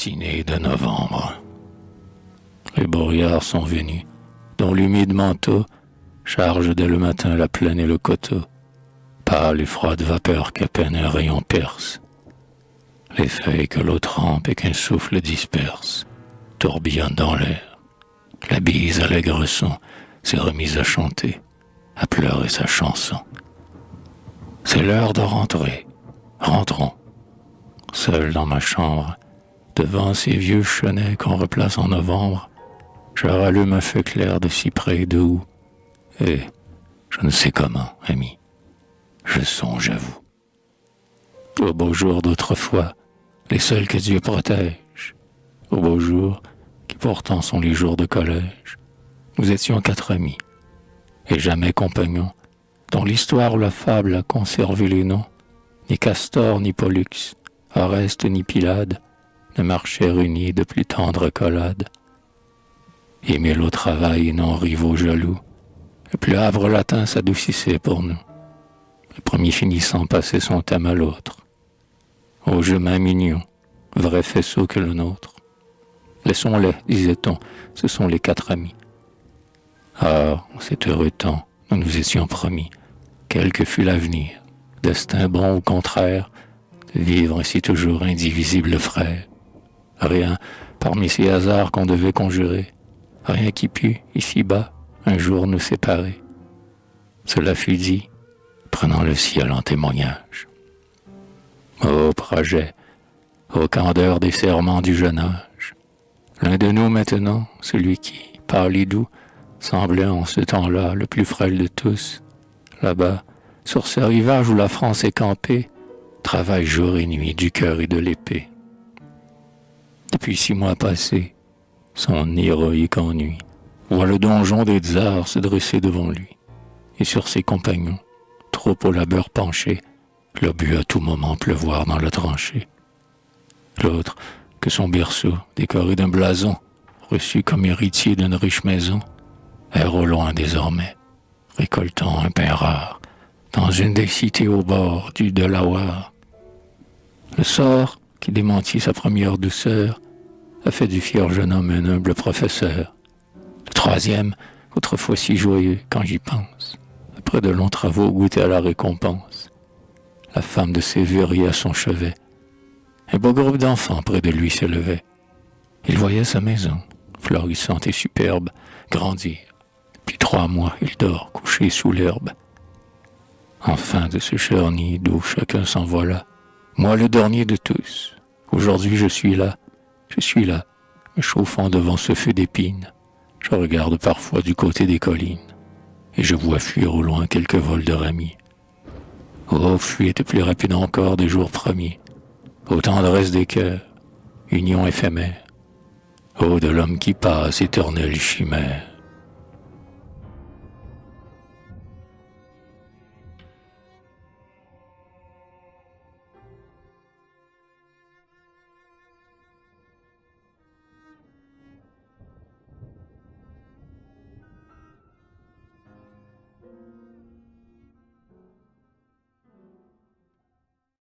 matinée de novembre. Les brouillards sont venus, dont l'humide manteau charge dès le matin la plaine et le coteau, pâle et froide vapeur qu'à peine un rayon perce. Les feuilles que l'eau trempe et qu'un souffle disperse tourbillonnent dans l'air. La bise allègre son s'est remise à chanter, à pleurer sa chanson. C'est l'heure de rentrer, rentrons. Seul dans ma chambre, devant ces vieux chenets qu'on replace en novembre, je rallume un feu clair de cyprès et de houx, et je ne sais comment, ami, je songe à vous. Aux beaux jours d'autrefois, les seuls que Dieu protège, aux beaux jours qui pourtant sont les jours de collège, nous étions 4 amis, et jamais compagnons, dont l'histoire ou la fable a conservé les noms, ni Castor ni Pollux, Oreste ni Pylade, ne marchèrent unis de plus tendre accolade. Émile au travail et non rivaux jaloux, le plus havre latin s'adoucissait pour nous. Le premier finissant passait son thème à l'autre. Au jeu main mignon, vrai faisceau que le nôtre. Laissons-les, disait-on, ce sont les 4 amis. Ah, en cet heureux temps, nous nous étions promis, quel que fût l'avenir, destin bon ou contraire, de vivre ainsi toujours indivisibles frères. Rien, parmi ces hasards qu'on devait conjurer, rien qui pût, ici-bas, un jour nous séparer. Cela fut dit, prenant le ciel en témoignage. Ô projet, ô candeur des serments du jeune âge, l'un de nous maintenant, celui qui, pâle et doux, semblait en ce temps-là le plus frêle de tous, là-bas, sur ce rivage où la France est campée, travaille jour et nuit du cœur et de l'épée. Depuis 6 mois passés, son héroïque ennui voit le donjon des tsars se dresser devant lui, et sur ses compagnons, trop au labeur penchés, l'obus à tout moment pleuvoir dans la tranchée. L'autre, que son berceau, décoré d'un blason, reçu comme héritier d'une riche maison, erre au loin désormais, récoltant un pain rare, dans une des cités au bord du Delaware. Le sort, qui démentit sa première douceur, a fait du fier jeune homme un humble professeur. Le troisième, autrefois si joyeux quand j'y pense, après de longs travaux goûtait à la récompense. La femme de ses vues riait à son chevet. Un beau groupe d'enfants près de lui s'élevait. Il voyait sa maison, florissante et superbe, grandir. Depuis 3 mois, il dort couché sous l'herbe. Enfin de ce cher nid d'où chacun s'envola, moi le dernier de tous, aujourd'hui je suis là, me chauffant devant ce feu d'épines. Je regarde parfois du côté des collines, et je vois fuir au loin quelques vols de ramis. Ô fuite plus rapide encore des jours premiers, ô tendresse des cœurs, union éphémère, ô de l'homme qui passe, éternelle chimère.